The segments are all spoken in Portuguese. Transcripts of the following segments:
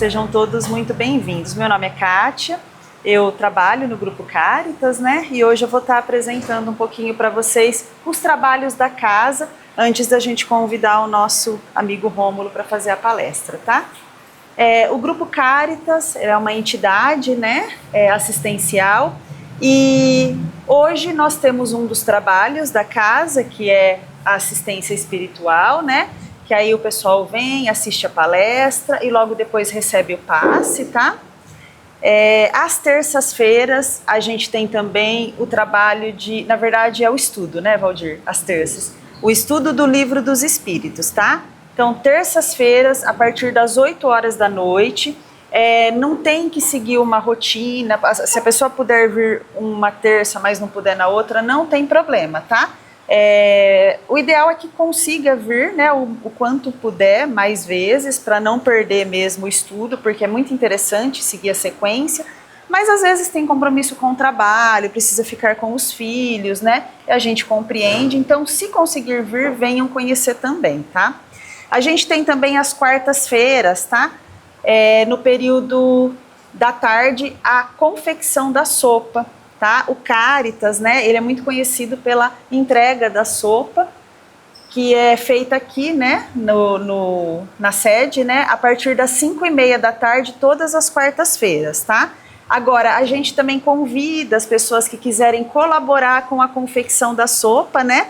Sejam todos muito bem-vindos. Meu nome é Kátia, eu trabalho no Grupo Caritas, né? E hoje eu vou estar apresentando um pouquinho para vocês os trabalhos da casa, antes da gente convidar o nosso amigo Rômulo para fazer a palestra, tá? O Grupo Caritas é uma entidade, né, assistencial, e hoje nós temos um dos trabalhos da casa, que é a assistência espiritual, né? Que aí o pessoal vem, assiste a palestra e logo depois recebe o passe, tá? Às terças-feiras a gente tem também o trabalho de, na verdade é o estudo, né, Valdir? Às terças. O estudo do Livro dos Espíritos, tá? Então, terças-feiras, a partir das 8 horas da noite, não tem que seguir uma rotina. Se a pessoa puder vir uma terça, mas não puder na outra, não tem problema, tá? O ideal é que consiga vir, né, o quanto puder, mais vezes, para não perder mesmo o estudo, porque é muito interessante seguir a sequência, mas às vezes tem compromisso com o trabalho, precisa ficar com os filhos, né, e a gente compreende, então se conseguir vir, venham conhecer também, tá? A gente tem também as quartas-feiras, tá? No período da tarde, a confecção da sopa. Tá? O Caritas, né, ele é muito conhecido pela entrega da sopa, que é feita aqui, né, na sede, né, a partir das 5h30 da tarde, todas as quartas-feiras, tá? Agora, a gente também convida as pessoas que quiserem colaborar com a confecção da sopa, né,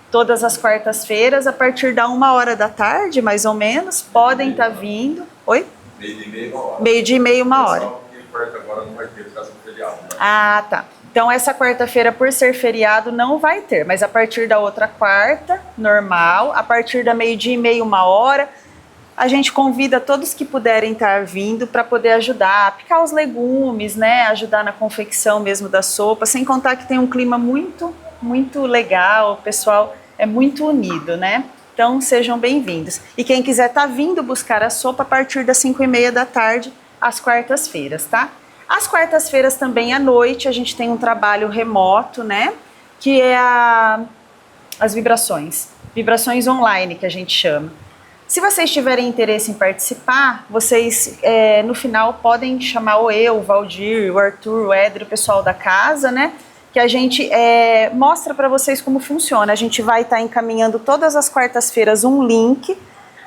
todas as quartas-feiras, a partir da 1h da tarde, mais ou menos, podem estar vindo. Oi? Meio-dia e meia, 1h. Meio-dia e meia, 1h. Agora não vai ter, por causa do feriado, né? Ah, tá. Então, essa quarta-feira, por ser feriado, não vai ter, mas a partir da outra quarta, normal, a partir da meio-dia e meia, 1h, a gente convida todos que puderem estar vindo para poder ajudar a picar os legumes, né, ajudar na confecção mesmo da sopa, sem contar que tem um clima muito, muito legal, o pessoal é muito unido, né? Então, sejam bem-vindos. E quem quiser estar vindo buscar a sopa, a partir das 5h30 da tarde, às quartas-feiras, tá? Às quartas-feiras também à noite a gente tem um trabalho remoto, né? Que é as vibrações online que a gente chama. Se vocês tiverem interesse em participar, vocês no final podem chamar o Valdir, o Arthur, o Éder, o pessoal da casa, né? Que a gente mostra para vocês como funciona. A gente vai estar encaminhando todas as quartas-feiras um link,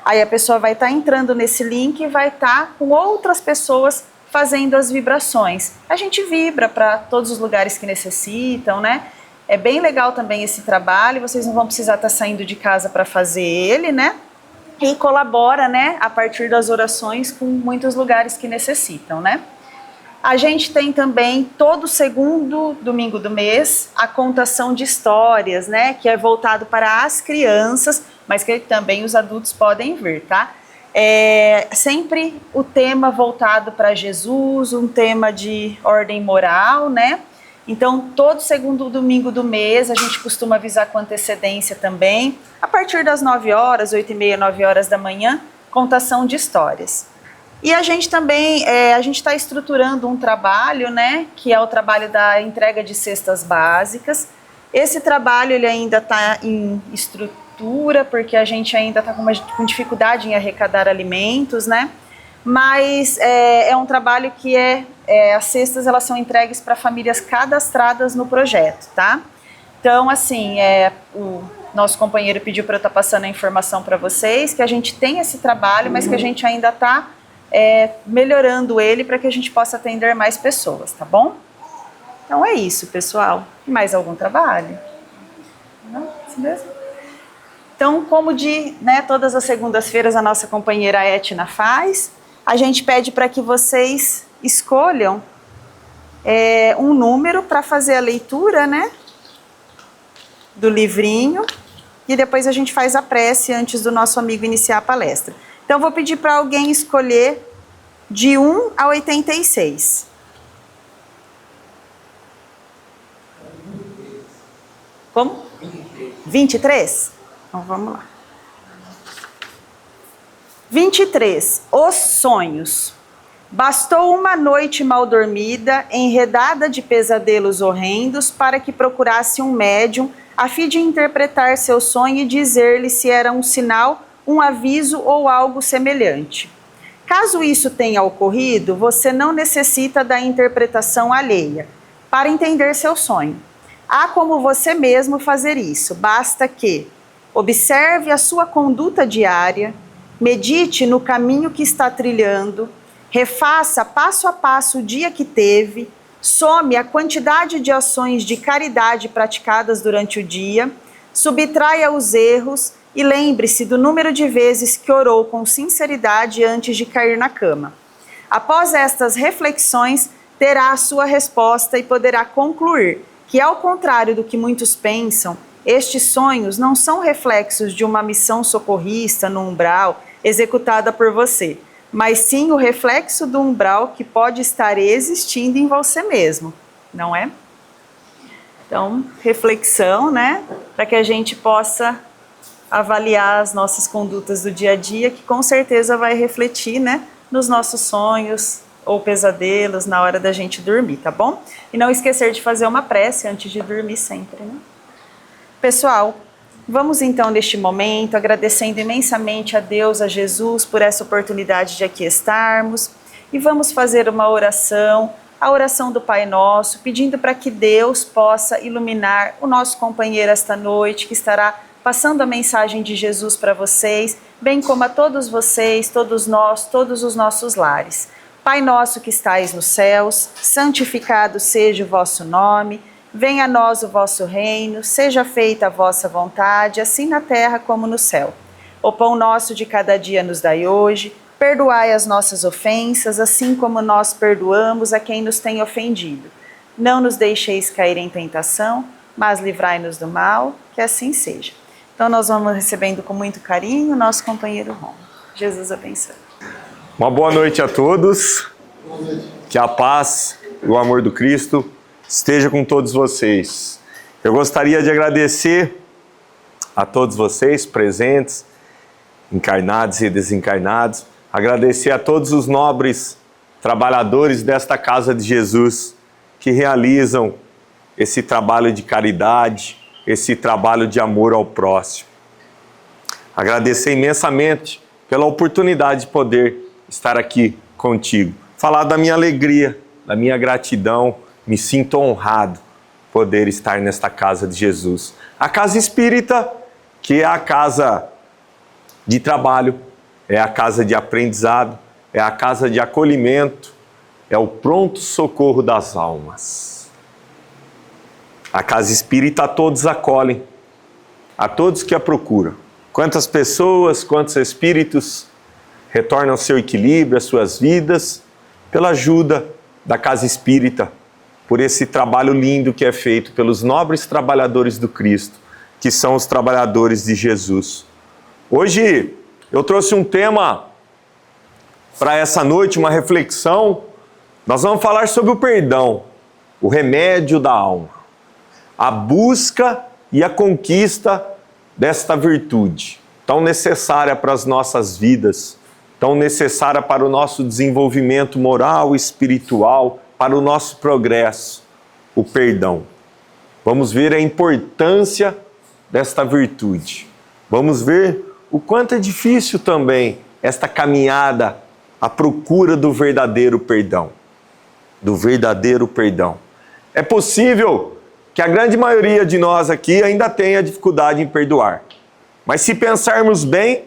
aí a pessoa vai estar entrando nesse link e vai estar com outras pessoas fazendo as vibrações. A gente vibra para todos os lugares que necessitam, né? É bem legal também esse trabalho, vocês não vão precisar estar saindo de casa para fazer ele, né? E colabora, né, a partir das orações com muitos lugares que necessitam, né? A gente tem também, todo segundo domingo do mês, a contação de histórias, né? Que é voltado para as crianças, mas que também os adultos podem vir, tá? Sempre o tema voltado para Jesus, um tema de ordem moral, né? Então, todo segundo domingo do mês, a gente costuma avisar com antecedência também, a partir das 9h, 8h30, 9h da manhã, contação de histórias. E a gente também, a gente está estruturando um trabalho, né? Que é o trabalho da entrega de cestas básicas. Esse trabalho, ele ainda está em estrutura, porque a gente ainda está com dificuldade em arrecadar alimentos, né? Mas é um trabalho que as cestas, elas são entregues para famílias cadastradas no projeto, tá? Então, assim, o nosso companheiro pediu para eu estar passando a informação para vocês, que a gente tem esse trabalho, mas que a gente ainda está melhorando ele para que a gente possa atender mais pessoas, tá bom? Então é isso, pessoal. Mais algum trabalho? Não? Isso mesmo? Então, como todas as segundas-feiras a nossa companheira Etna faz, a gente pede para que vocês escolham um número para fazer a leitura, né, do livrinho, e depois a gente faz a prece antes do nosso amigo iniciar a palestra. Então, vou pedir para alguém escolher de 1 a 86. Como? 23? Então, vamos lá. 23. Os sonhos. Bastou uma noite mal dormida, enredada de pesadelos horrendos, para que procurasse um médium, a fim de interpretar seu sonho e dizer-lhe se era um sinal, um aviso ou algo semelhante. Caso isso tenha ocorrido, você não necessita da interpretação alheia para entender seu sonho. Há como você mesmo fazer isso, basta que observe a sua conduta diária, medite no caminho que está trilhando, refaça passo a passo o dia que teve, some a quantidade de ações de caridade praticadas durante o dia, subtraia os erros e lembre-se do número de vezes que orou com sinceridade antes de cair na cama. Após estas reflexões, terá a sua resposta e poderá concluir que, ao contrário do que muitos pensam, estes sonhos não são reflexos de uma missão socorrista no umbral executada por você, mas sim o reflexo do umbral que pode estar existindo em você mesmo, não é? Então, reflexão, né? Para que a gente possa avaliar as nossas condutas do dia a dia, que com certeza vai refletir, né, nos nossos sonhos ou pesadelos na hora da gente dormir, tá bom? E não esquecer de fazer uma prece antes de dormir sempre, né? Pessoal, vamos então neste momento agradecendo imensamente a Deus, a Jesus, por essa oportunidade de aqui estarmos, e vamos fazer uma oração, a oração do Pai Nosso, pedindo para que Deus possa iluminar o nosso companheiro esta noite, que estará passando a mensagem de Jesus para vocês, bem como a todos vocês, todos nós, todos os nossos lares. Pai nosso que estais nos céus, santificado seja o vosso nome, venha a nós o vosso reino, seja feita a vossa vontade, assim na terra como no céu. O pão nosso de cada dia nos dai hoje, perdoai as nossas ofensas, assim como nós perdoamos a quem nos tem ofendido. Não nos deixeis cair em tentação, mas livrai-nos do mal, que assim seja. Então nós vamos recebendo com muito carinho o nosso companheiro Ron. Jesus abençoe. Uma boa noite a todos. Que a paz e o amor do Cristo esteja com todos vocês. Eu gostaria de agradecer a todos vocês presentes, encarnados e desencarnados. Agradecer a todos os nobres trabalhadores desta Casa de Jesus que realizam esse trabalho de caridade, esse trabalho de amor ao próximo. Agradecer imensamente pela oportunidade de poder estar aqui contigo. Falar da minha alegria, da minha gratidão, me sinto honrado poder estar nesta Casa de Jesus. A Casa Espírita, que é a casa de trabalho, é a casa de aprendizado, é a casa de acolhimento, é o pronto socorro das almas. A Casa Espírita a todos acolhem, a todos que a procuram. Quantas pessoas, quantos espíritos retornam ao seu equilíbrio, às suas vidas, pela ajuda da Casa Espírita, por esse trabalho lindo que é feito pelos nobres trabalhadores do Cristo, que são os trabalhadores de Jesus. Hoje eu trouxe um tema para essa noite, uma reflexão. Nós vamos falar sobre o perdão, o remédio da alma. A busca e a conquista desta virtude, tão necessária para as nossas vidas, tão necessária para o nosso desenvolvimento moral e espiritual, para o nosso progresso, o perdão. Vamos ver a importância desta virtude. Vamos ver o quanto é difícil também esta caminhada à procura do verdadeiro perdão. Do verdadeiro perdão. É possível que a grande maioria de nós aqui ainda tenha dificuldade em perdoar. Mas se pensarmos bem,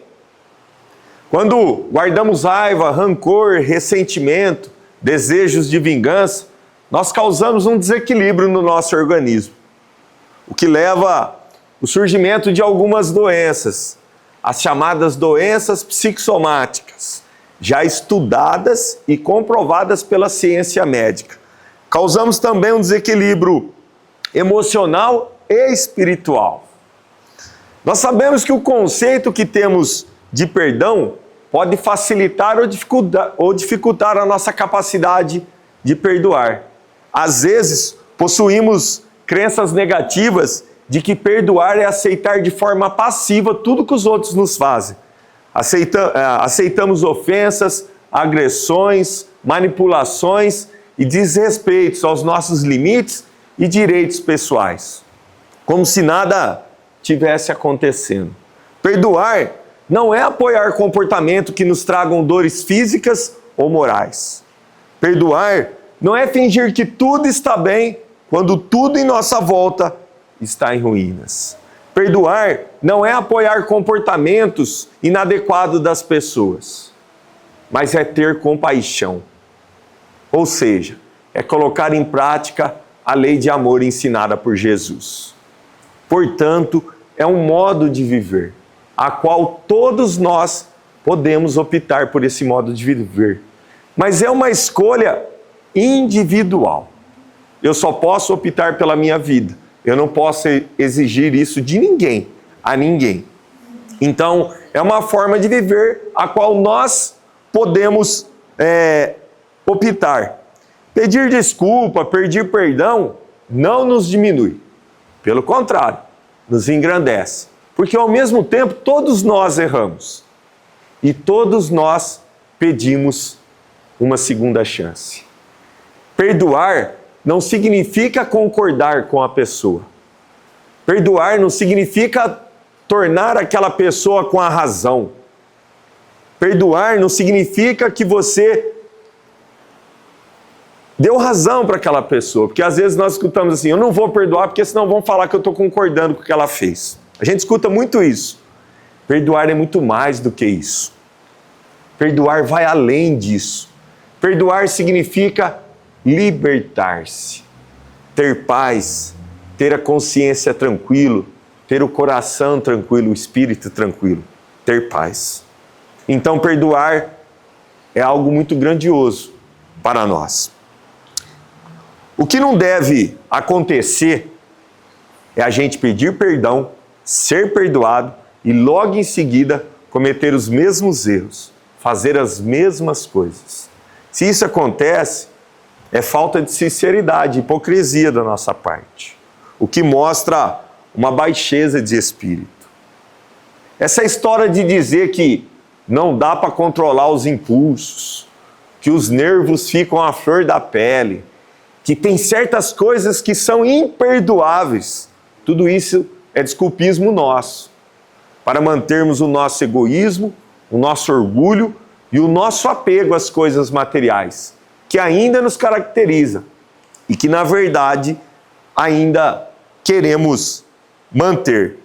quando guardamos raiva, rancor, ressentimento, desejos de vingança, nós causamos um desequilíbrio no nosso organismo, o que leva ao surgimento de algumas doenças, as chamadas doenças psicossomáticas, já estudadas e comprovadas pela ciência médica. Causamos também um desequilíbrio emocional e espiritual. Nós sabemos que o conceito que temos de perdão pode facilitar ou dificultar a nossa capacidade de perdoar. Às vezes, possuímos crenças negativas de que perdoar é aceitar de forma passiva tudo que os outros nos fazem. Aceitamos ofensas, agressões, manipulações e desrespeitos aos nossos limites e direitos pessoais, como se nada tivesse acontecendo. Perdoar não é apoiar comportamento que nos tragam dores físicas ou morais. Perdoar não é fingir que tudo está bem quando tudo em nossa volta está em ruínas. Perdoar não é apoiar comportamentos inadequados das pessoas, mas é ter compaixão. Ou seja, é colocar em prática a lei de amor ensinada por Jesus. Portanto, é um modo de viver, a qual todos nós podemos optar por esse modo de viver. Mas é uma escolha individual. Eu só posso optar pela minha vida. Eu não posso exigir isso de ninguém, a ninguém. Então, é uma forma de viver a qual nós podemos optar. Pedir desculpa, pedir perdão, não nos diminui. Pelo contrário, nos engrandece. Porque ao mesmo tempo, todos nós erramos. E todos nós pedimos uma segunda chance. Perdoar não significa concordar com a pessoa. Perdoar não significa tornar aquela pessoa com a razão. Perdoar não significa que você deu razão para aquela pessoa. Porque às vezes nós escutamos assim, eu não vou perdoar porque senão vão falar que eu estou concordando com o que ela fez. A gente escuta muito isso. Perdoar é muito mais do que isso. Perdoar vai além disso. Perdoar significa libertar-se, ter paz, ter a consciência tranquila, ter o coração tranquilo, o espírito tranquilo, ter paz. Então, perdoar é algo muito grandioso para nós. O que não deve acontecer é a gente pedir perdão, ser perdoado e logo em seguida cometer os mesmos erros, fazer as mesmas coisas. Se isso acontece, é falta de sinceridade, hipocrisia da nossa parte, o que mostra uma baixeza de espírito. Essa história de dizer que não dá para controlar os impulsos, que os nervos ficam à flor da pele, que tem certas coisas que são imperdoáveis, tudo isso é desculpismo nosso, para mantermos o nosso egoísmo, o nosso orgulho e o nosso apego às coisas materiais, que ainda nos caracteriza e que, na verdade, ainda queremos manter.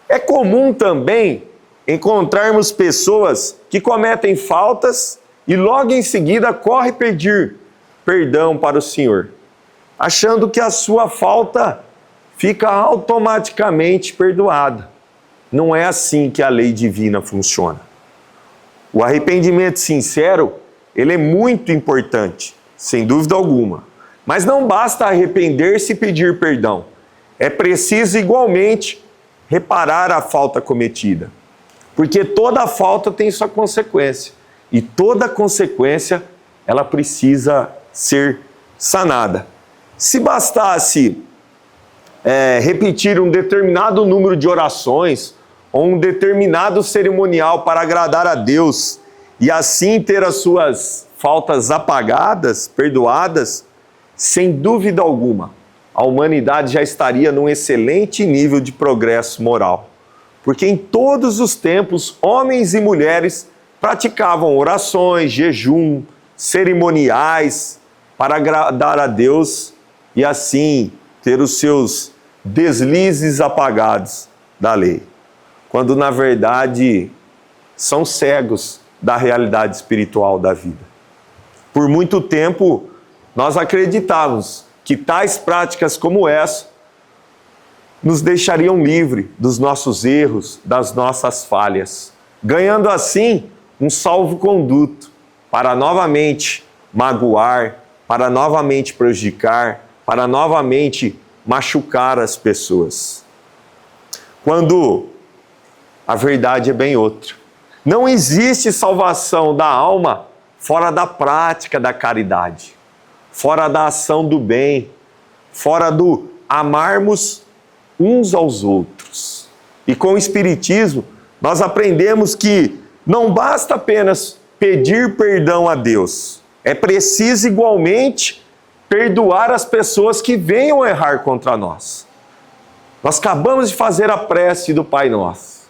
É comum também encontrarmos pessoas que cometem faltas e logo em seguida correm pedir perdão para o Senhor, achando que a sua falta fica automaticamente perdoada. Não é assim que a lei divina funciona. O arrependimento sincero, ele é muito importante, sem dúvida alguma. Mas não basta arrepender-se e pedir perdão. É preciso igualmente reparar a falta cometida. Porque toda falta tem sua consequência. E toda consequência, ela precisa ser sanada. Se bastasse repetir um determinado número de orações ou um determinado cerimonial para agradar a Deus e assim ter as suas faltas apagadas, perdoadas, sem dúvida alguma, a humanidade já estaria num excelente nível de progresso moral. Porque em todos os tempos, homens e mulheres praticavam orações, jejum, cerimoniais para agradar a Deus e assim ter os seus deslizes apagados da lei. Quando na verdade são cegos da realidade espiritual da vida. Por muito tempo, nós acreditávamos que tais práticas como essa nos deixariam livres dos nossos erros, das nossas falhas, ganhando assim um salvo-conduto para novamente magoar, para novamente prejudicar, para novamente machucar as pessoas. Quando a verdade é bem outra. Não existe salvação da alma fora da prática da caridade, fora da ação do bem, fora do amarmos uns aos outros. E com o Espiritismo, nós aprendemos que não basta apenas pedir perdão a Deus, é preciso igualmente perdoar as pessoas que venham errar contra nós. Nós acabamos de fazer a prece do Pai Nosso.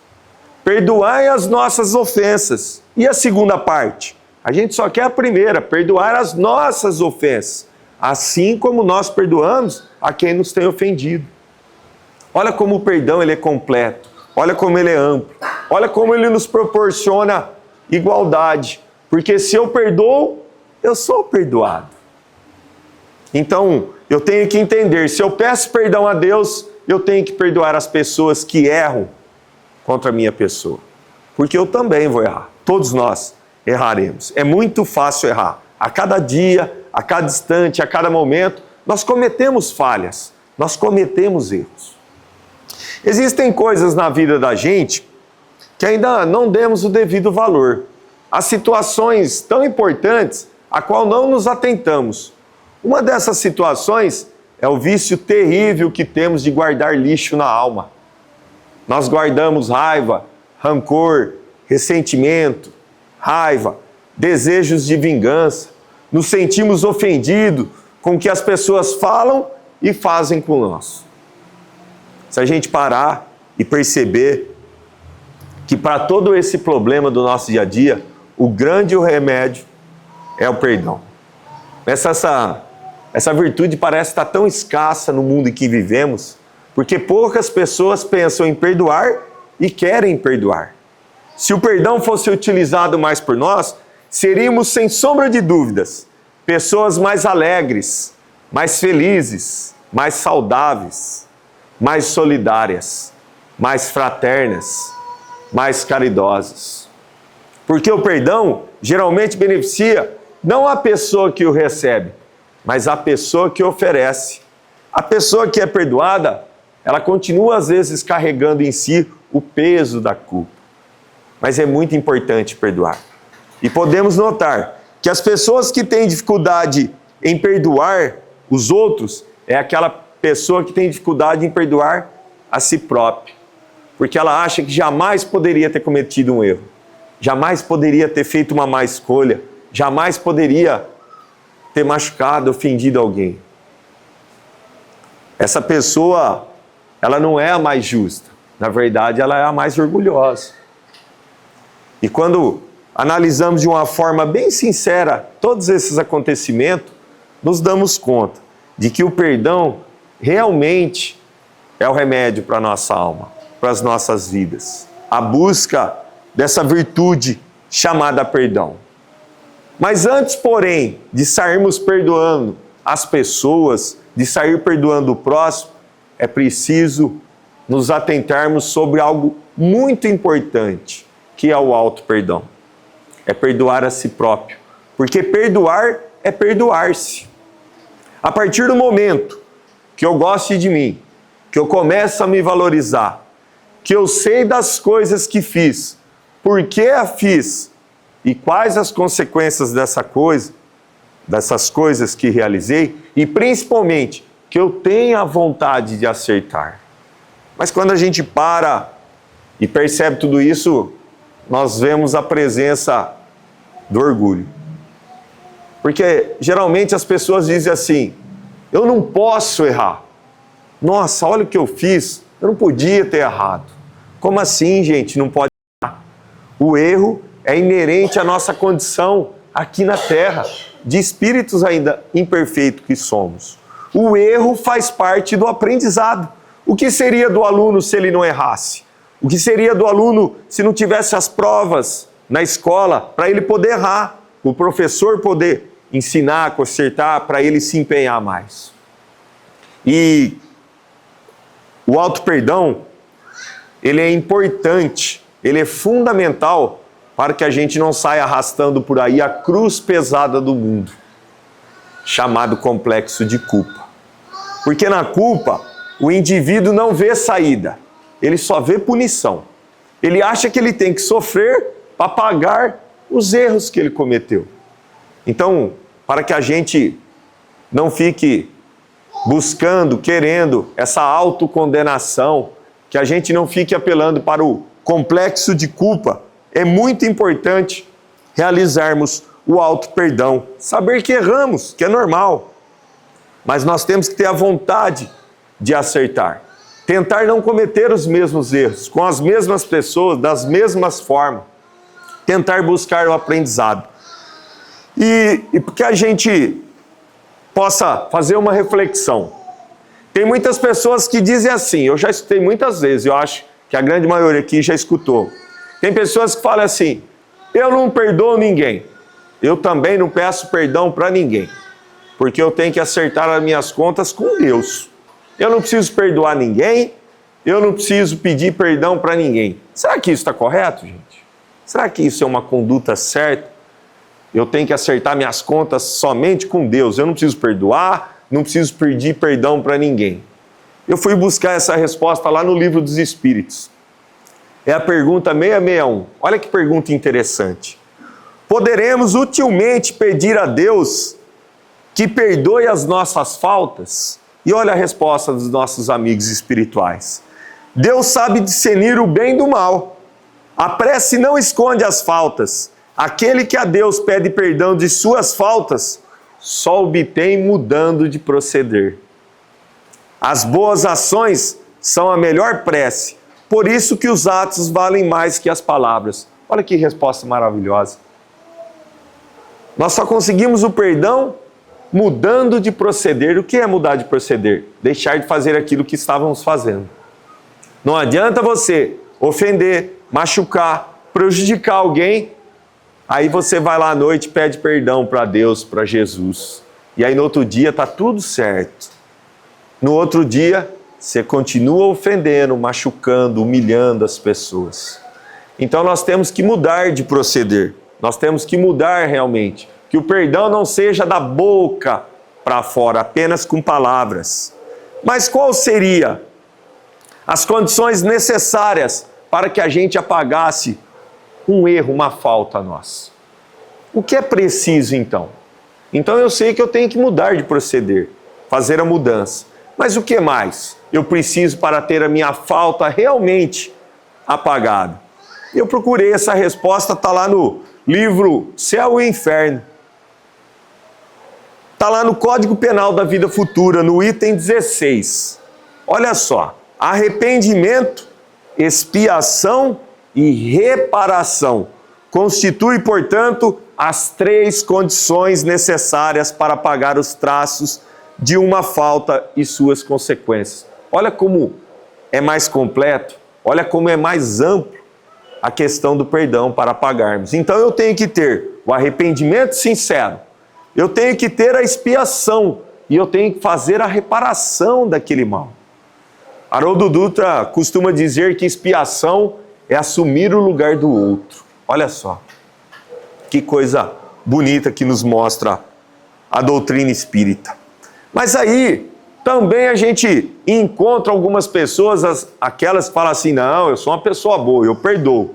perdoai as nossas ofensas. E a segunda parte? A gente só quer a primeira, perdoar as nossas ofensas, assim como nós perdoamos a quem nos tem ofendido. Olha como o perdão ele é completo, olha como ele é amplo, olha como ele nos proporciona igualdade, porque se eu perdoo, eu sou perdoado. Então, eu tenho que entender, se eu peço perdão a Deus, eu tenho que perdoar as pessoas que erram contra a minha pessoa, porque eu também vou errar, todos nós erraremos. É muito fácil errar, a cada dia, a cada instante, a cada momento, nós cometemos falhas, nós cometemos erros. Existem coisas na vida da gente que ainda não demos o devido valor. Há situações tão importantes a qual não nos atentamos. Uma dessas situações é o vício terrível que temos de guardar lixo na alma. Nós guardamos raiva, rancor, ressentimento, raiva, desejos de vingança. Nos sentimos ofendidos com o que as pessoas falam e fazem com nós. Se a gente parar e perceber que para todo esse problema do nosso dia a dia, o grande remédio é o perdão. Essa virtude parece estar tão escassa no mundo em que vivemos, porque poucas pessoas pensam em perdoar e querem perdoar. Se o perdão fosse utilizado mais por nós, seríamos, sem sombra de dúvidas, pessoas mais alegres, mais felizes, mais saudáveis, mais solidárias, mais fraternas, mais caridosas. Porque o perdão geralmente beneficia não a pessoa que o recebe, mas a pessoa que oferece. A pessoa que é perdoada, ela continua às vezes carregando em si o peso da culpa. Mas é muito importante perdoar. E podemos notar que as pessoas que têm dificuldade em perdoar os outros, é aquela pessoa que tem dificuldade em perdoar a si própria. Porque ela acha que jamais poderia ter cometido um erro. Jamais poderia ter feito uma má escolha. Jamais poderia ter machucado, ofendido alguém. Essa pessoa, ela não é a mais justa. Na verdade, ela é a mais orgulhosa. E quando analisamos de uma forma bem sincera todos esses acontecimentos, nos damos conta de que o perdão realmente é o remédio para a nossa alma, para as nossas vidas. A busca dessa virtude chamada perdão. Mas antes, porém, de sairmos perdoando as pessoas, de sair perdoando o próximo, é preciso nos atentarmos sobre algo muito importante, que é o auto-perdão. É perdoar a si próprio. Porque perdoar é perdoar-se. A partir do momento que eu goste de mim, que eu começo a me valorizar, que eu sei das coisas que fiz, por que a fiz e quais as consequências dessas coisas que realizei, e principalmente que eu tenha a vontade de acertar. Mas quando a gente para e percebe tudo isso, nós vemos a presença do orgulho. Porque geralmente as pessoas dizem assim: eu não posso errar. Nossa, olha o que eu fiz, eu não podia ter errado. Como assim, gente, não pode errar? O erro é inerente à nossa condição aqui na Terra, de espíritos ainda imperfeitos que somos. O erro faz parte do aprendizado. O que seria do aluno se ele não errasse? O que seria do aluno se não tivesse as provas na escola para ele poder errar? O professor poder ensinar, consertar, para ele se empenhar mais. E o auto-perdão, ele é importante, ele é fundamental para que a gente não saia arrastando por aí a cruz pesada do mundo, chamado complexo de culpa. Porque na culpa, o indivíduo não vê saída, ele só vê punição. Ele acha que ele tem que sofrer para pagar os erros que ele cometeu. Então, para que a gente não fique buscando, querendo essa autocondenação, que a gente não fique apelando para o complexo de culpa, é muito importante realizarmos o auto-perdão. Saber que erramos, que é normal. Mas nós temos que ter a vontade de acertar. tentar não cometer os mesmos erros, com as mesmas pessoas, das mesmas formas, tentar buscar o aprendizado. E porque a gente possa fazer uma reflexão. Tem muitas pessoas que dizem assim, eu já escutei muitas vezes, eu acho que a grande maioria aqui já escutou. Tem pessoas que falam assim, eu não perdoo ninguém, eu também não peço perdão para ninguém, porque eu tenho que acertar as minhas contas com Deus. Eu não preciso perdoar ninguém, eu não preciso pedir perdão para ninguém. Será que isso está correto, gente? Será que isso é uma conduta certa? Eu tenho que acertar minhas contas somente com Deus, eu não preciso perdoar, não preciso pedir perdão para ninguém. Eu fui buscar essa resposta lá no Livro dos Espíritos. É a pergunta 661. Olha que pergunta interessante. Poderemos utilmente pedir a Deus que perdoe as nossas faltas? E olha a resposta dos nossos amigos espirituais. Deus sabe discernir o bem do mal. A prece não esconde as faltas. Aquele que a Deus pede perdão de suas faltas, só obtém mudando de proceder. As boas ações são a melhor prece, por isso que os atos valem mais que as palavras. Olha que resposta maravilhosa. Nós só conseguimos o perdão mudando de proceder. O que é mudar de proceder? Deixar de fazer aquilo que estávamos fazendo. Não adianta você ofender, machucar, prejudicar alguém, aí você vai lá à noite e pede perdão para Deus, para Jesus. E aí no outro dia está tudo certo. No outro dia, você continua ofendendo, machucando, humilhando as pessoas. Então nós temos que mudar de proceder. Nós temos que mudar realmente. Que o perdão não seja da boca para fora, apenas com palavras. Mas qual seria as condições necessárias para que a gente apagasse um erro, uma falta nossa? O que é preciso então? Então eu sei que eu tenho que mudar de proceder, fazer a mudança. Mas o que mais eu preciso para ter a minha falta realmente apagada? Eu procurei essa resposta, está lá no livro Céu e Inferno. Está lá no Código Penal da Vida Futura, no item 16. Olha só, arrependimento, expiação e reparação constitui, portanto, as 3 condições necessárias para apagar os traços de uma falta e suas consequências. Olha como é mais completo, olha como é mais amplo a questão do perdão para apagarmos. Então eu tenho que ter o arrependimento sincero, eu tenho que ter a expiação e eu tenho que fazer a reparação daquele mal. Haroldo Dutra costuma dizer que expiação é assumir o lugar do outro. Olha só, que coisa bonita que nos mostra a doutrina espírita. Mas aí também a gente encontra algumas pessoas, aquelas que falam assim, não, eu sou uma pessoa boa, eu perdoo.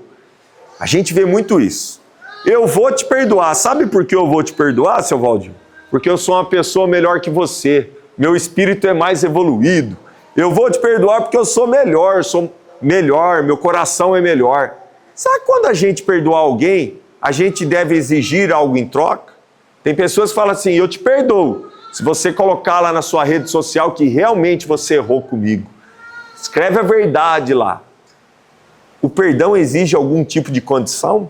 A gente vê muito isso. Eu vou te perdoar. Sabe por que eu vou te perdoar, seu Valdir? Porque eu sou uma pessoa melhor que você. Meu espírito é mais evoluído. Eu vou te perdoar porque eu sou melhor, meu coração é melhor. Sabe quando a gente perdoar alguém, a gente deve exigir algo em troca? Tem pessoas que falam assim, eu te perdoo se você colocar lá na sua rede social que realmente você errou comigo. Escreve a verdade lá. O perdão exige algum tipo de condição?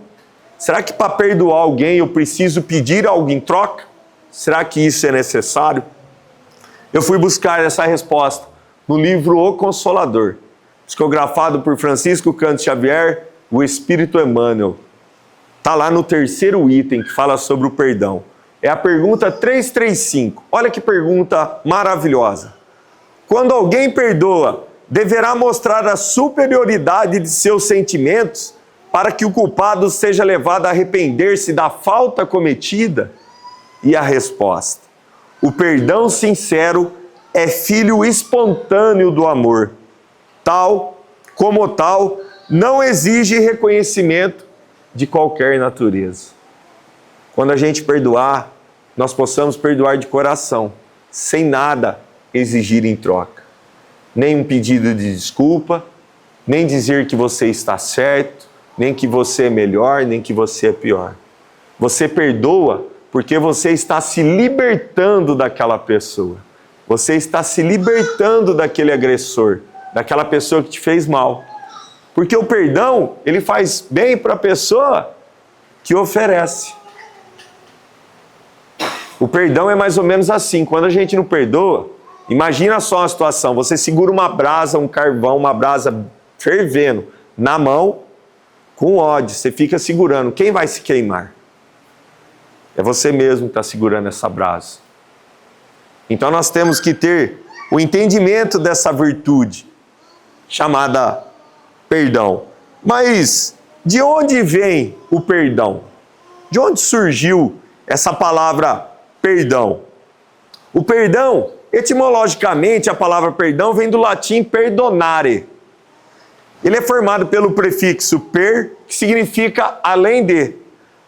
Será que para perdoar alguém eu preciso pedir algo em troca? Será que isso é necessário? Eu fui buscar essa resposta no livro O Consolador, psicografado por Francisco Cândido Xavier, o Espírito Emmanuel. Está lá no 3º item que fala sobre o perdão. É a pergunta 335. Olha que pergunta maravilhosa. Quando alguém perdoa, deverá mostrar a superioridade de seus sentimentos para que o culpado seja levado a arrepender-se da falta cometida? E a resposta: o perdão sincero é filho espontâneo do amor. Como tal, não exige reconhecimento de qualquer natureza. Quando a gente perdoar, nós possamos perdoar de coração, sem nada exigir em troca. Nem um pedido de desculpa, nem dizer que você está certo, nem que você é melhor, nem que você é pior. Você perdoa porque você está se libertando daquela pessoa. Você está se libertando daquele agressor. daquela pessoa que te fez mal. Porque o perdão, ele faz bem para a pessoa que oferece. O perdão é mais ou menos assim, quando a gente não perdoa, imagina só uma situação, você segura uma brasa, um carvão, uma brasa fervendo na mão, com ódio, você fica segurando, quem vai se queimar? É você mesmo que está segurando essa brasa. Então nós temos que ter o entendimento dessa virtude, chamada perdão. Mas de onde vem o perdão? De onde surgiu essa palavra perdão? O perdão, etimologicamente, a palavra perdão vem do latim perdonare. Ele é formado pelo prefixo per, que significa além de,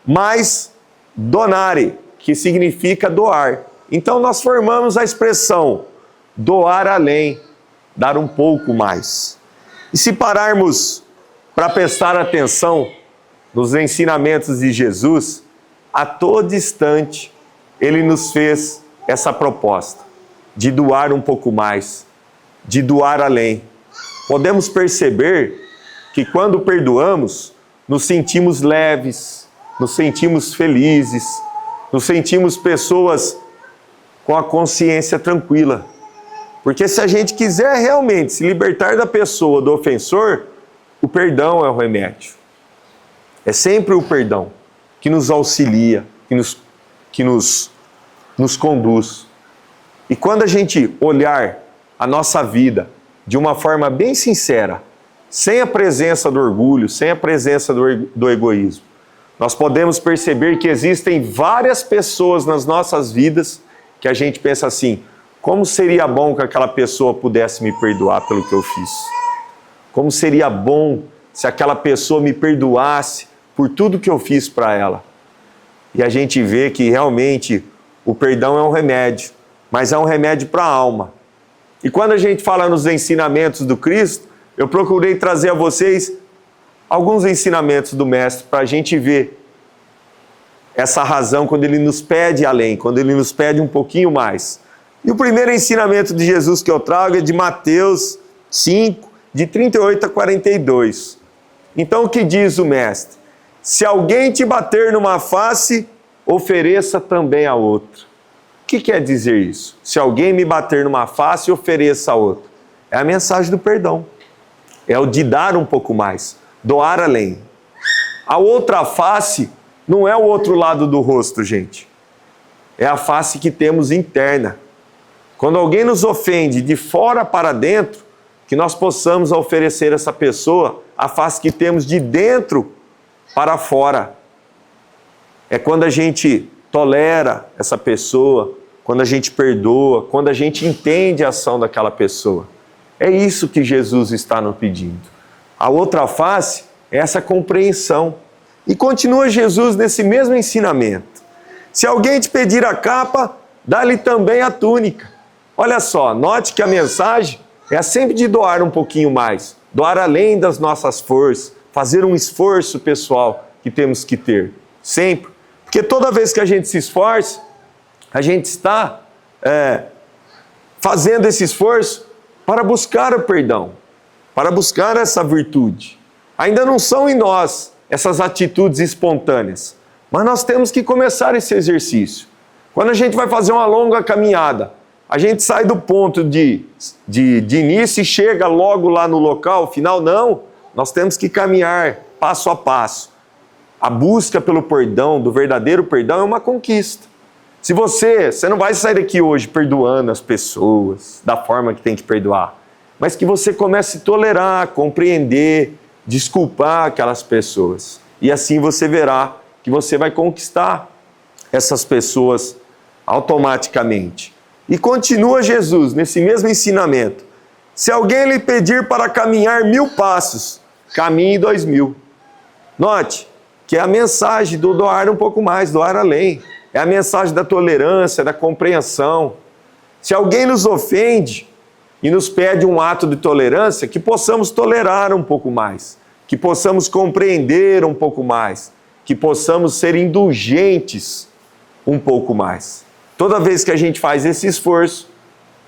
mais donare, que significa doar. Então nós formamos a expressão doar além, dar um pouco mais. E se pararmos para prestar atenção nos ensinamentos de Jesus, a todo instante ele nos fez essa proposta de doar um pouco mais, de doar além. Podemos perceber que quando perdoamos, nos sentimos leves, nos sentimos felizes, nos sentimos pessoas com a consciência tranquila. Porque se a gente quiser realmente se libertar da pessoa, do ofensor, o perdão é o remédio. É sempre o perdão que nos auxilia, que nos conduz. E quando a gente olhar a nossa vida de uma forma bem sincera, sem a presença do orgulho, sem a presença do egoísmo, nós podemos perceber que existem várias pessoas nas nossas vidas que a gente pensa assim, como seria bom que aquela pessoa pudesse me perdoar pelo que eu fiz? Como seria bom se aquela pessoa me perdoasse por tudo que eu fiz para ela? E a gente vê que realmente o perdão é um remédio, mas é um remédio para a alma. E quando a gente fala nos ensinamentos do Cristo, eu procurei trazer a vocês alguns ensinamentos do Mestre para a gente ver essa razão quando ele nos pede além, quando ele nos pede um pouquinho mais. E o primeiro ensinamento de Jesus que eu trago é de Mateus 5, de 38 a 42. Então o que diz o Mestre? Se alguém te bater numa face, ofereça também a outra. O que quer dizer isso? Se alguém me bater numa face, ofereça a outra. É a mensagem do perdão. É o de dar um pouco mais, doar além. A outra face não é o outro lado do rosto, gente. É a face que temos interna. Quando alguém nos ofende de fora para dentro, que nós possamos oferecer a essa pessoa a face que temos de dentro para fora. É quando a gente tolera essa pessoa, quando a gente perdoa, quando a gente entende a ação daquela pessoa. É isso que Jesus está nos pedindo. A outra face é essa compreensão. E continua Jesus nesse mesmo ensinamento. Se alguém te pedir a capa, dá-lhe também a túnica. Olha só, note que a mensagem é sempre de doar um pouquinho mais, doar além das nossas forças, fazer um esforço pessoal que temos que ter, sempre. Porque toda vez que a gente se esforça, a gente está fazendo esse esforço para buscar o perdão, para buscar essa virtude. Ainda não são em nós essas atitudes espontâneas, mas nós temos que começar esse exercício. Quando a gente vai fazer uma longa caminhada, a gente sai do ponto de início e chega logo lá no local final? Não, nós temos que caminhar passo a passo. A busca pelo perdão, do verdadeiro perdão, é uma conquista. Se você não vai sair daqui hoje perdoando as pessoas da forma que tem que perdoar, mas que você comece a tolerar, compreender, desculpar aquelas pessoas. E assim você verá que você vai conquistar essas pessoas automaticamente. E continua Jesus nesse mesmo ensinamento. Se alguém lhe pedir para caminhar 1000 passos, caminhe 2000. Note que é a mensagem do doar um pouco mais, doar além. É a mensagem da tolerância, da compreensão. Se alguém nos ofende e nos pede um ato de tolerância, que possamos tolerar um pouco mais, que possamos compreender um pouco mais, que possamos ser indulgentes um pouco mais. Toda vez que a gente faz esse esforço,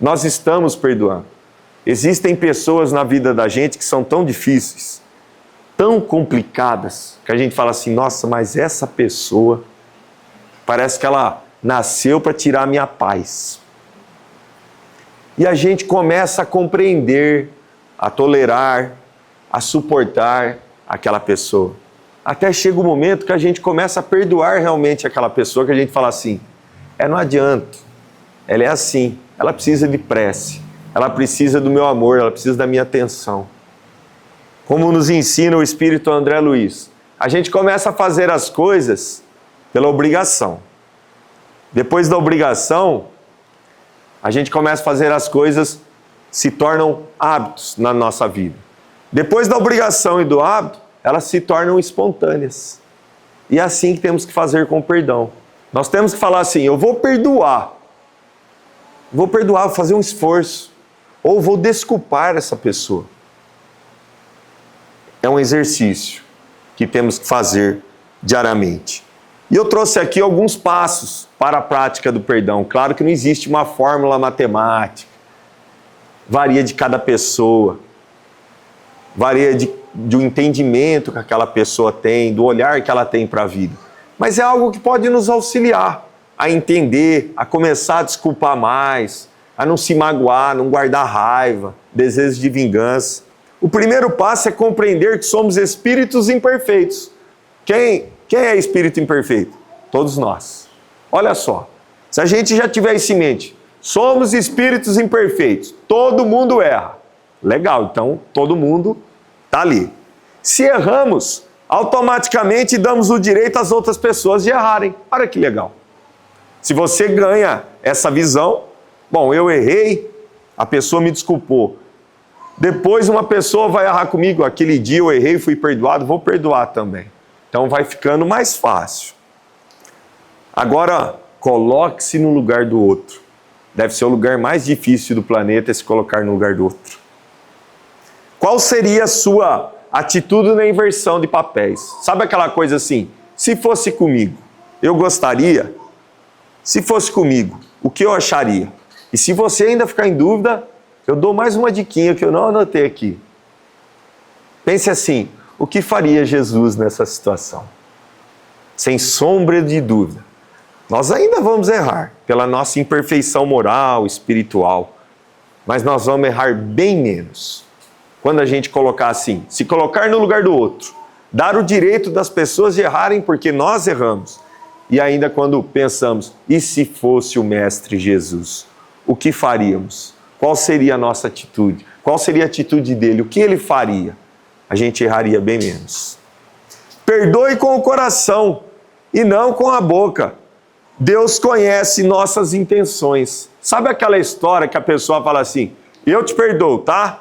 nós estamos perdoando. Existem pessoas na vida da gente que são tão difíceis, tão complicadas, que a gente fala assim, nossa, mas essa pessoa parece que ela nasceu para tirar a minha paz. E a gente começa a compreender, a tolerar, a suportar aquela pessoa. Até chega o momento que a gente começa a perdoar realmente aquela pessoa, que a gente fala assim, não adianta, ela é assim, ela precisa de prece, ela precisa do meu amor, ela precisa da minha atenção. Como nos ensina o Espírito André Luiz, a gente começa a fazer as coisas pela obrigação. Depois da obrigação, a gente começa a fazer as coisas, se tornam hábitos na nossa vida. Depois da obrigação e do hábito, elas se tornam espontâneas. E é assim que temos que fazer com o perdão. Nós temos que falar assim, eu vou perdoar. Vou perdoar, vou fazer um esforço. Ou vou desculpar essa pessoa. É um exercício que temos que fazer diariamente. E eu trouxe aqui alguns passos para a prática do perdão. Claro que não existe uma fórmula matemática. Varia de cada pessoa. Varia do entendimento que aquela pessoa tem, do olhar que ela tem para a vida. Mas é algo que pode nos auxiliar a entender, a começar a desculpar mais, a não se magoar, não guardar raiva, desejo de vingança. O primeiro passo é compreender que somos espíritos imperfeitos. Quem é espírito imperfeito? Todos nós. Olha só, se a gente já tiver isso em mente, somos espíritos imperfeitos, todo mundo erra. Legal, então todo mundo está ali. Se erramos, automaticamente damos o direito às outras pessoas de errarem. Olha que legal. Se você ganha essa visão, bom, eu errei, a pessoa me desculpou. Depois uma pessoa vai errar comigo, aquele dia eu errei, fui perdoado, vou perdoar também. Então vai ficando mais fácil. Agora, coloque-se no lugar do outro. Deve ser o lugar mais difícil do planeta, é se colocar no lugar do outro. Qual seria a sua atitude na inversão de papéis? Sabe aquela coisa assim, se fosse comigo, eu gostaria? Se fosse comigo, o que eu acharia? E se você ainda ficar em dúvida, eu dou mais uma diquinha que eu não anotei aqui. Pense assim, o que faria Jesus nessa situação? Sem sombra de dúvida. Nós ainda vamos errar pela nossa imperfeição moral, espiritual, mas nós vamos errar bem menos. Quando a gente colocar assim, se colocar no lugar do outro, dar o direito das pessoas de errarem porque nós erramos. E ainda quando pensamos, e se fosse o Mestre Jesus, o que faríamos? Qual seria a nossa atitude? Qual seria a atitude dele? O que ele faria? A gente erraria bem menos. Perdoe com o coração e não com a boca. Deus conhece nossas intenções. Sabe aquela história que a pessoa fala assim, eu te perdoo, tá?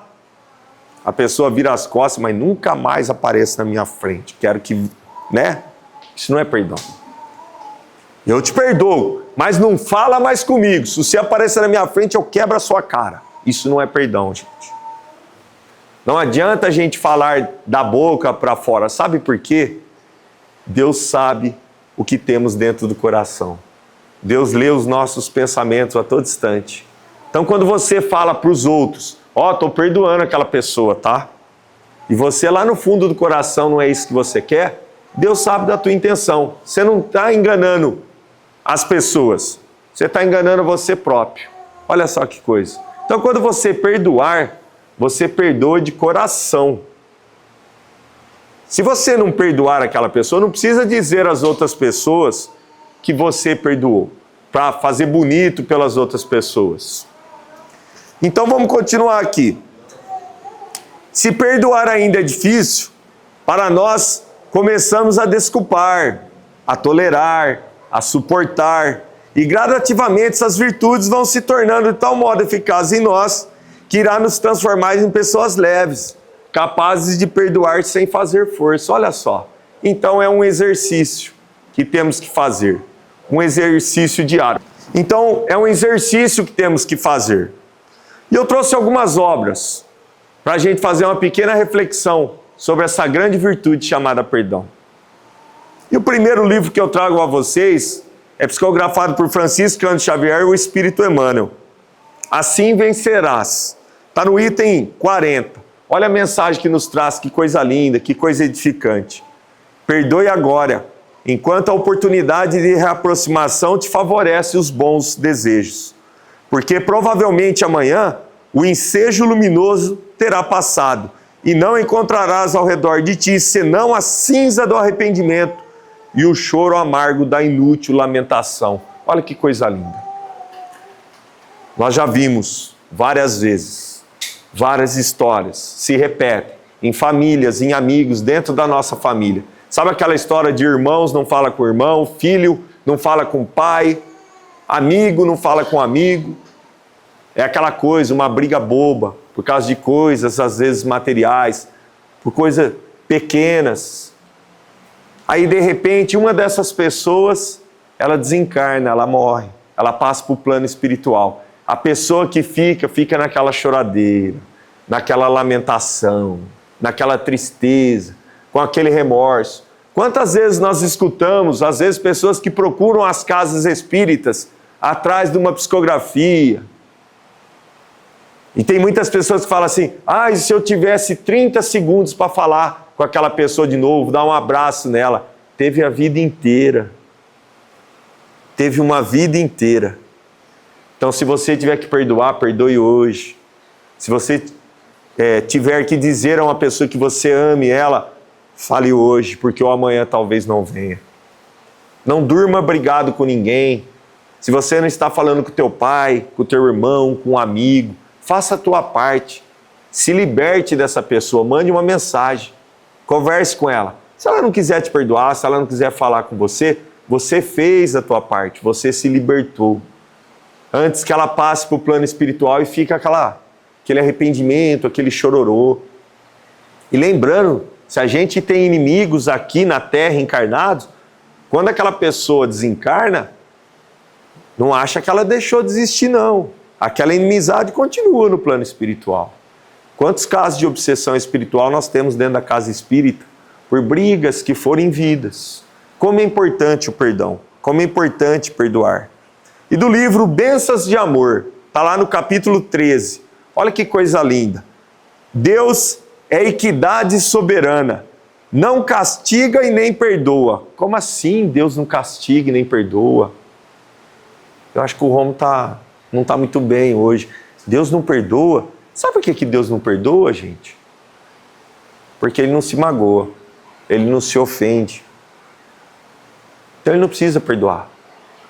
A pessoa vira as costas, mas nunca mais aparece na minha frente. Quero que, né? Isso não é perdão. Eu te perdoo, mas não fala mais comigo. Se você aparecer na minha frente, eu quebro a sua cara. Isso não é perdão, gente. Não adianta a gente falar da boca para fora. Sabe por quê? Deus sabe o que temos dentro do coração. Deus lê os nossos pensamentos a todo instante. Então, quando você fala para os outros, estou perdoando aquela pessoa, tá? E você lá no fundo do coração não é isso que você quer, Deus sabe da tua intenção. Você não está enganando as pessoas, você está enganando você próprio. Olha só que coisa. Então, quando você perdoar, você perdoa de coração. Se você não perdoar aquela pessoa, não precisa dizer às outras pessoas que você perdoou, para fazer bonito pelas outras pessoas. Então vamos continuar aqui. Se perdoar ainda é difícil, para nós começamos a desculpar, a tolerar, a suportar, e gradativamente essas virtudes vão se tornando de tal modo eficazes em nós, que irá nos transformar em pessoas leves, capazes de perdoar sem fazer força. Olha só, então é um exercício que temos que fazer, um exercício diário. Então é um exercício que temos que fazer. E eu trouxe algumas obras para a gente fazer uma pequena reflexão sobre essa grande virtude chamada perdão. E o primeiro livro que eu trago a vocês é psicografado por Francisco Cândido Xavier, O Espírito Emmanuel. Assim vencerás. Está no item 40. Olha a mensagem que nos traz, que coisa linda, que coisa edificante. Perdoe agora, enquanto a oportunidade de reaproximação te favorece os bons desejos. Porque provavelmente amanhã o ensejo luminoso terá passado e não encontrarás ao redor de ti senão a cinza do arrependimento e o choro amargo da inútil lamentação. Olha que coisa linda. Nós já vimos várias vezes, várias histórias se repetem em famílias, em amigos, dentro da nossa família. Sabe aquela história de irmãos não fala com irmão, filho não fala com pai, amigo não fala com amigo? É aquela coisa, uma briga boba, por causa de coisas, às vezes materiais, por coisas pequenas. Aí, de repente, uma dessas pessoas, ela desencarna, ela morre, ela passa para o plano espiritual. A pessoa que fica naquela choradeira, naquela lamentação, naquela tristeza, com aquele remorso. Quantas vezes nós escutamos, às vezes, pessoas que procuram as casas espíritas atrás de uma psicografia. E tem muitas pessoas que falam assim, e se eu tivesse 30 segundos para falar com aquela pessoa de novo, dar um abraço nela. Teve a vida inteira. Teve uma vida inteira. Então, se você tiver que perdoar, perdoe hoje. Se você tiver que dizer a uma pessoa que você ame ela, fale hoje, porque o amanhã talvez não venha. Não durma brigado com ninguém. Se você não está falando com o teu pai, com o teu irmão, com um amigo, faça a tua parte. Se liberte dessa pessoa, mande uma mensagem. Converse com ela. Se ela não quiser te perdoar, se ela não quiser falar com você, você fez a tua parte, você se libertou. Antes que ela passe para o plano espiritual e fique aquele arrependimento, aquele chororô. E lembrando, se a gente tem inimigos aqui na Terra encarnados, quando aquela pessoa desencarna, não acha que ela deixou de existir, não. Aquela inimizade continua no plano espiritual. Quantos casos de obsessão espiritual nós temos dentro da casa espírita? Por brigas que foram vidas. Como é importante o perdão, como é importante perdoar. E do livro Bênçãos de Amor, está lá no capítulo 13. Olha que coisa linda. Deus é equidade soberana, não castiga e nem perdoa. Como assim Deus não castiga e nem perdoa? Eu acho que o Romo não está muito bem hoje. Deus não perdoa. Sabe por que Deus não perdoa, gente? Porque Ele não se magoa, Ele não se ofende. Então Ele não precisa perdoar.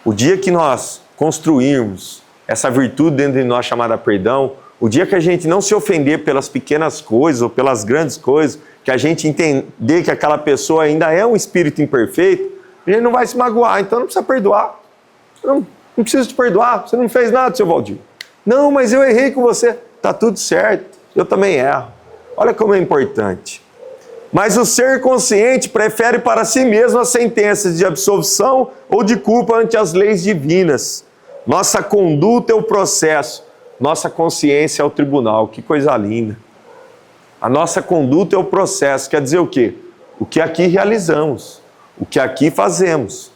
O dia que nós construirmos essa virtude dentro de nós chamada perdão, o dia que a gente não se ofender pelas pequenas coisas ou pelas grandes coisas, que a gente entender que aquela pessoa ainda é um espírito imperfeito, a gente não vai se magoar, então não precisa perdoar. Não preciso te perdoar, você não fez nada, seu Valdir. Não, mas eu errei com você. Tá tudo certo, eu também erro. Olha como é importante. Mas o ser consciente prefere para si mesmo as sentenças de absolvição ou de culpa ante as leis divinas. Nossa conduta é o processo, nossa consciência é o tribunal. Que coisa linda. A nossa conduta é o processo, quer dizer o quê? O que aqui realizamos, o que aqui fazemos.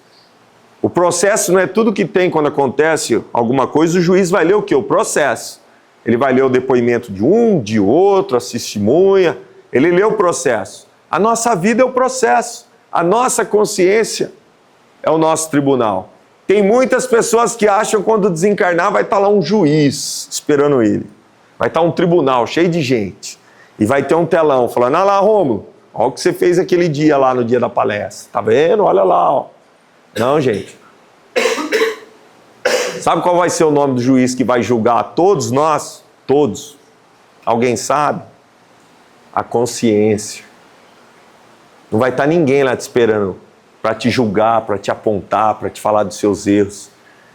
O processo não é tudo que tem quando acontece alguma coisa, o juiz vai ler o quê? O processo. Ele vai ler o depoimento de um, de outro, a testemunha, ele lê o processo. A nossa vida é o processo, a nossa consciência é o nosso tribunal. Tem muitas pessoas que acham que quando desencarnar vai estar lá um juiz esperando ele. Vai estar um tribunal cheio de gente. E vai ter um telão falando, olha lá, Rômulo, olha o que você fez aquele dia lá no dia da palestra. Tá vendo? Olha lá, ó. Não, gente. Sabe qual vai ser o nome do juiz que vai julgar a todos nós? Todos. Alguém sabe? A consciência. Não vai estar ninguém lá te esperando para te julgar, para te apontar, para te falar dos seus erros.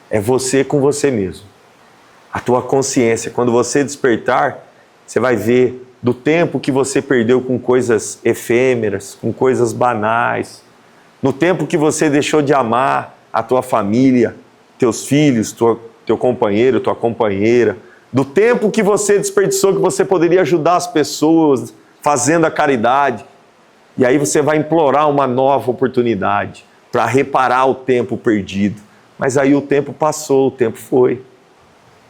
É você com você mesmo. A tua consciência. Quando você despertar, você vai ver do tempo que você perdeu com coisas efêmeras, com coisas banais. No tempo que você deixou de amar a tua família, teus filhos, teu companheiro, tua companheira. Do tempo que você desperdiçou, que você poderia ajudar as pessoas, fazendo a caridade. E aí você vai implorar uma nova oportunidade para reparar o tempo perdido. Mas aí o tempo passou, o tempo foi.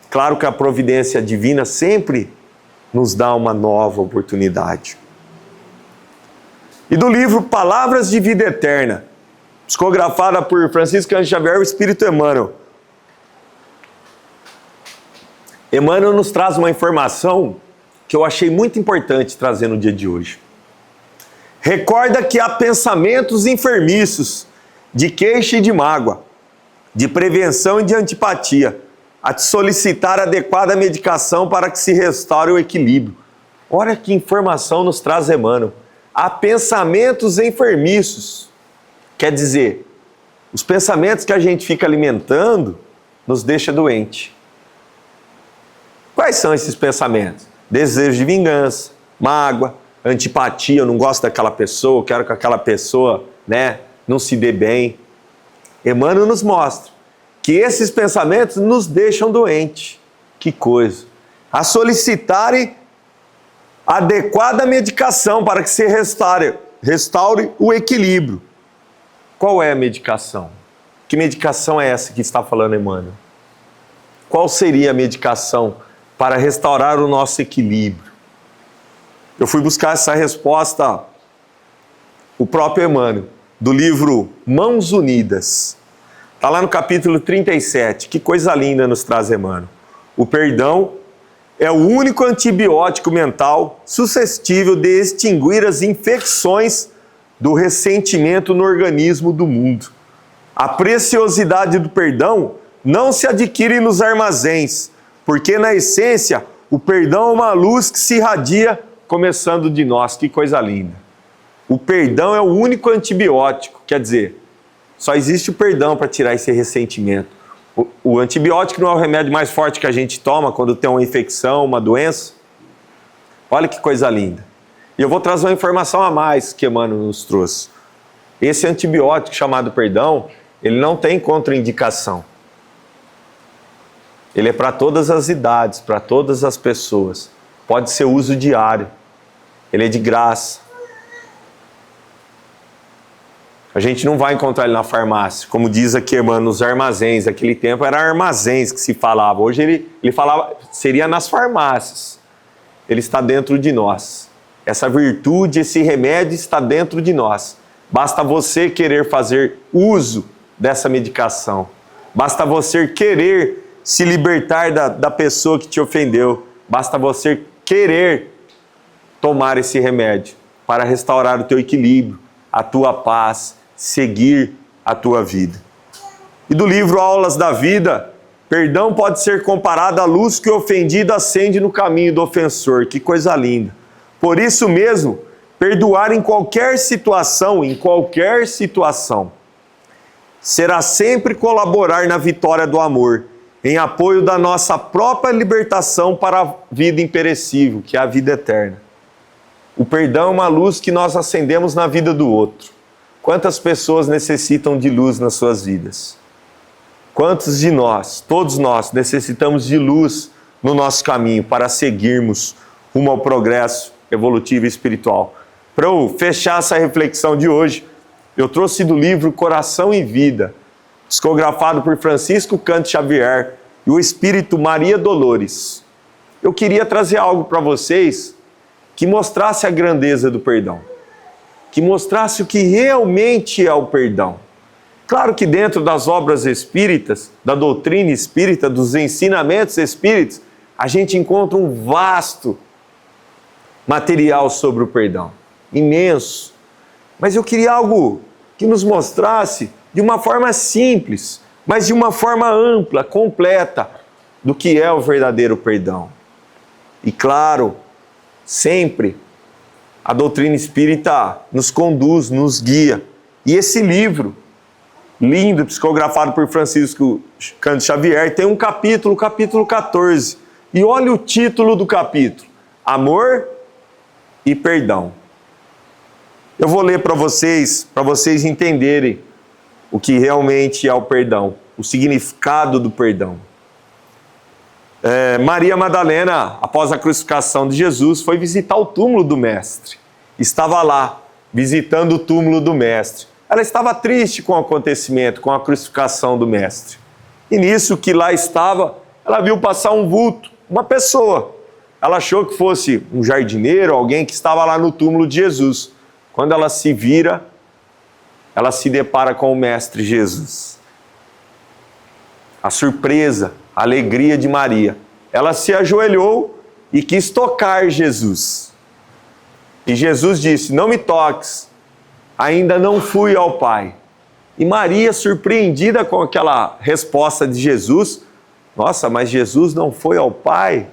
Claro que a providência divina sempre nos dá uma nova oportunidade. E do livro Palavras de Vida Eterna, psicografada por Francisco Cândido Xavier, o Espírito Emmanuel. Emmanuel nos traz uma informação que eu achei muito importante trazer no dia de hoje. Recorda que há pensamentos enfermiços, de queixa e de mágoa, de prevenção e de antipatia, a te solicitar adequada medicação para que se restaure o equilíbrio. Olha que informação nos traz Emmanuel. Há pensamentos enfermiços. Quer dizer, os pensamentos que a gente fica alimentando nos deixa doente. Quais são esses pensamentos? Desejo de vingança, mágoa, antipatia, eu não gosto daquela pessoa, eu quero que aquela pessoa, não se dê bem. Emmanuel nos mostra que esses pensamentos nos deixam doentes. Que coisa! A solicitarem adequada medicação para que se restaure o equilíbrio. Qual é a medicação? Que medicação é essa que está falando Emmanuel? Qual seria a medicação para restaurar o nosso equilíbrio? Eu fui buscar essa resposta, o próprio Emmanuel, do livro Mãos Unidas. Está lá no capítulo 37. Que coisa linda nos traz Emmanuel. O perdão é o único antibiótico mental suscetível de extinguir as infecções do ressentimento no organismo do mundo. A preciosidade do perdão não se adquire nos armazéns, porque na essência o perdão é uma luz que se irradia começando de nós. Que coisa linda. O perdão é o único antibiótico, quer dizer, só existe o perdão para tirar esse ressentimento. O antibiótico não é o remédio mais forte que a gente toma quando tem uma infecção, uma doença. Olha que coisa linda. E eu vou trazer uma informação a mais que Emmanuel nos trouxe. Esse antibiótico chamado perdão, ele não tem contraindicação. Ele é para todas as idades, para todas as pessoas. Pode ser uso diário. Ele é de graça. A gente não vai encontrar ele na farmácia. Como diz aqui, Emmanuel, nos armazéns. Naquele tempo eram armazéns que se falava. Hoje ele falava, seria nas farmácias. Ele está dentro de nós. Essa virtude, esse remédio está dentro de nós. Basta você querer fazer uso dessa medicação. Basta você querer se libertar da pessoa que te ofendeu. Basta você querer tomar esse remédio para restaurar o teu equilíbrio, a tua paz, seguir a tua vida. E do livro Aulas da Vida, perdão pode ser comparado à luz que o ofendido acende no caminho do ofensor. Que coisa linda. Por isso mesmo, perdoar em qualquer situação, será sempre colaborar na vitória do amor, em apoio da nossa própria libertação para a vida imperecível, que é a vida eterna. O perdão é uma luz que nós acendemos na vida do outro. Quantas pessoas necessitam de luz nas suas vidas? Quantos de nós, todos nós, necessitamos de luz no nosso caminho para seguirmos rumo ao progresso evolutivo e espiritual? Para eu fechar essa reflexão de hoje, eu trouxe do livro Coração e Vida, psicografado por Francisco Cândido Xavier e o Espírito Maria Dolores. Eu queria trazer algo para vocês que mostrasse a grandeza do perdão, que mostrasse o que realmente é o perdão. Claro que dentro das obras espíritas, da doutrina espírita, dos ensinamentos espíritas, a gente encontra um vasto material sobre o perdão, imenso. Mas eu queria algo que nos mostrasse de uma forma simples, mas de uma forma ampla, completa, do que é o verdadeiro perdão. E claro, sempre a doutrina espírita nos conduz, nos guia. E esse livro, lindo, psicografado por Francisco Cândido Xavier, tem um capítulo, o capítulo 14. E olha o título do capítulo: Amor e Perdão. Eu vou ler para vocês entenderem o que realmente é o perdão, o significado do perdão. Maria Madalena, após a crucificação de Jesus, foi visitar o túmulo do Mestre. Estava lá, visitando o túmulo do Mestre. Ela estava triste com o acontecimento, com a crucificação do Mestre. E nisso que lá estava, ela viu passar um vulto, uma pessoa. ela achou que fosse um jardineiro, alguém que estava lá no túmulo de Jesus. Quando ela se vira, ela se depara com o Mestre Jesus. A surpresa, a alegria de Maria. Ela se ajoelhou e quis tocar Jesus. E Jesus disse: não me toques, ainda não fui ao Pai. E Maria, surpreendida com aquela resposta de Jesus, nossa, mas Jesus não foi ao Pai?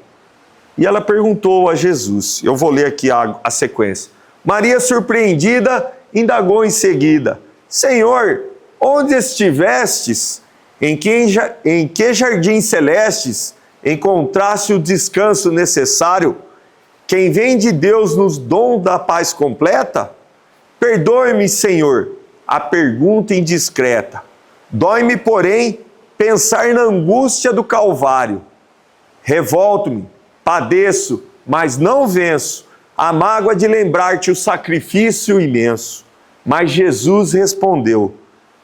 E ela perguntou a Jesus, eu vou ler aqui a sequência. Maria, surpreendida, indagou em seguida: Senhor, onde estivestes? Em que jardim celestes encontraste o descanso necessário? Quem vem de Deus nos dom da paz completa? Perdoe-me, Senhor, a pergunta indiscreta. Dói-me, porém, pensar na angústia do Calvário. Revolto-me, padeço, mas não venço a mágoa de lembrar-te o sacrifício imenso. Mas Jesus respondeu: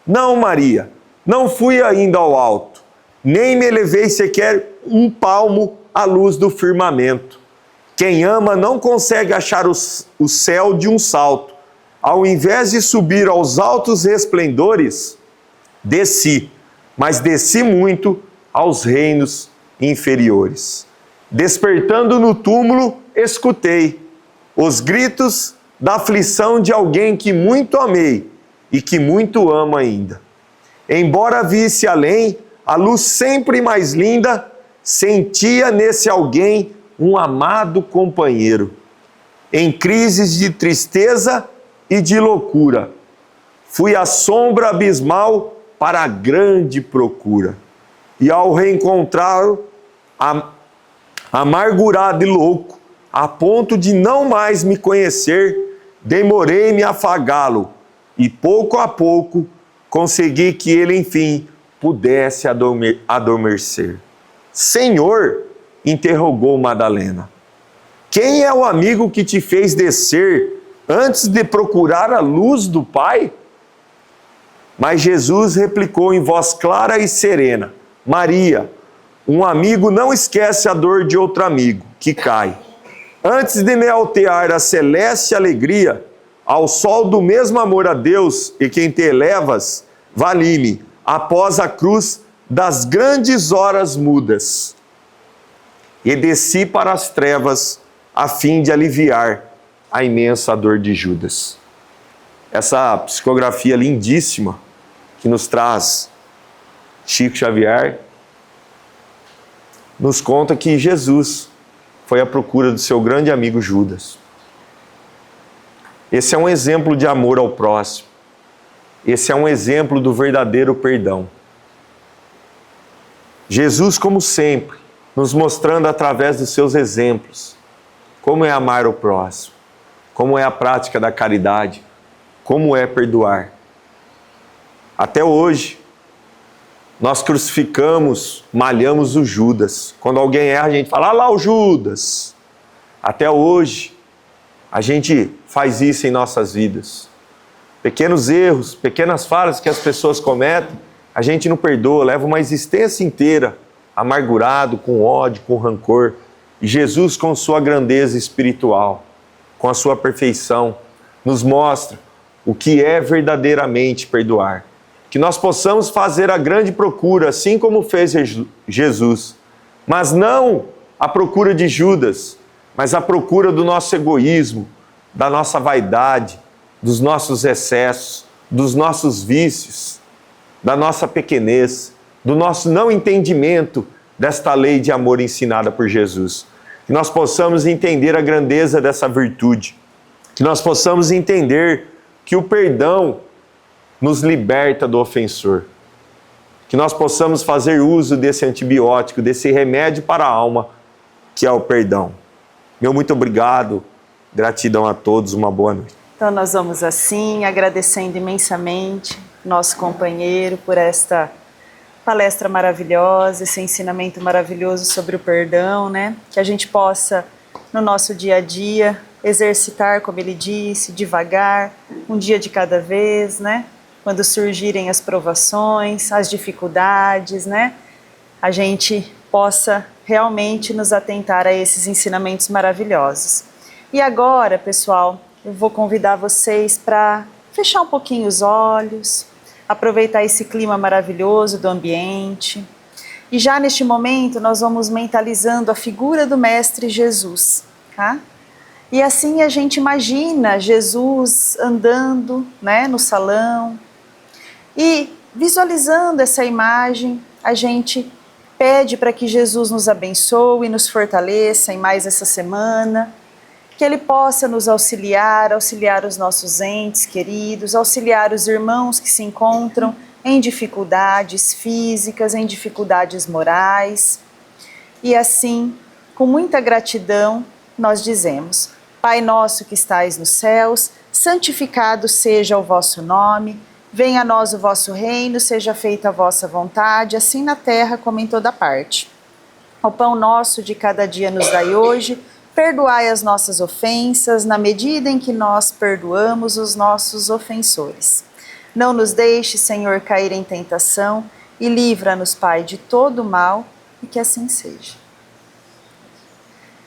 não, Maria, não fui ainda ao alto, nem me elevei sequer um palmo à luz do firmamento. Quem ama não consegue achar o céu de um salto. Ao invés de subir aos altos resplendores, desci, mas desci muito aos reinos inferiores. Despertando no túmulo, escutei os gritos da aflição de alguém que muito amei e que muito amo ainda. Embora visse além a luz sempre mais linda, sentia nesse alguém um amado companheiro. Em crises de tristeza e de loucura, fui à sombra abismal para a grande procura. E ao reencontrá-lo, amargurado e louco, a ponto de não mais me conhecer, demorei-me a afagá-lo, e pouco a pouco consegui que ele, enfim, pudesse adormecer. Senhor, interrogou Madalena, quem é o amigo que te fez descer antes de procurar a luz do Pai? Mas Jesus replicou em voz clara e serena: Maria, um amigo não esquece a dor de outro amigo que cai. Antes de me altear a celeste alegria, ao sol do mesmo amor a Deus e quem te elevas, vali-me após a cruz das grandes horas mudas. E desci para as trevas a fim de aliviar a imensa dor de Judas. Essa psicografia lindíssima que nos traz Chico Xavier nos conta que Jesus foi à procura do seu grande amigo Judas. Esse é um exemplo de amor ao próximo. Esse é um exemplo do verdadeiro perdão. Jesus, como sempre, nos mostrando através dos seus exemplos como é amar o próximo, como é a prática da caridade, como é perdoar. Até hoje, nós crucificamos, malhamos o Judas. Quando alguém erra, a gente fala: ah lá o Judas. Até hoje, a gente faz isso em nossas vidas. Pequenos erros, pequenas falhas que as pessoas cometem, a gente não perdoa, leva uma existência inteira amargurado, com ódio, com rancor. E Jesus, com sua grandeza espiritual, com a sua perfeição, nos mostra o que é verdadeiramente perdoar. Que nós possamos fazer a grande procura, assim como fez Jesus, mas não a procura de Judas, mas a procura do nosso egoísmo, da nossa vaidade, dos nossos excessos, dos nossos vícios, da nossa pequenez, do nosso não entendimento desta lei de amor ensinada por Jesus. Que nós possamos entender a grandeza dessa virtude, que nós possamos entender que o perdão nos liberta do ofensor, que nós possamos fazer uso desse antibiótico, desse remédio para a alma, que é o perdão. Meu muito obrigado, gratidão a todos, uma boa noite. Então nós vamos assim, agradecendo imensamente nosso companheiro por esta palestra maravilhosa, esse ensinamento maravilhoso sobre o perdão, né? Que a gente possa, no nosso dia a dia, exercitar, como ele disse, devagar, um dia de cada vez, né? Quando surgirem as provações, as dificuldades, né? A gente possa realmente nos atentar a esses ensinamentos maravilhosos. E agora, pessoal, eu vou convidar vocês para fechar um pouquinho os olhos, aproveitar esse clima maravilhoso do ambiente. E já neste momento nós vamos mentalizando a figura do Mestre Jesus, tá? E assim a gente imagina Jesus andando, né, no salão, e visualizando essa imagem, a gente pede para que Jesus nos abençoe e nos fortaleça em mais essa semana, que Ele possa nos auxiliar, auxiliar os nossos entes queridos, auxiliar os irmãos que se encontram em dificuldades físicas, em dificuldades morais. E assim, com muita gratidão, nós dizemos: Pai nosso que estais nos céus, santificado seja o vosso nome, venha a nós o vosso reino, seja feita a vossa vontade, assim na terra como em toda parte. O pão nosso de cada dia nos dai hoje, perdoai as nossas ofensas, na medida em que nós perdoamos os nossos ofensores. Não nos deixe, Senhor, cair em tentação, e livra-nos, Pai, de todo mal, e que assim seja.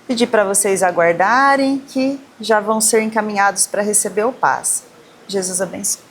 Pedir para vocês aguardarem, que já vão ser encaminhados para receber o passe. Jesus abençoe.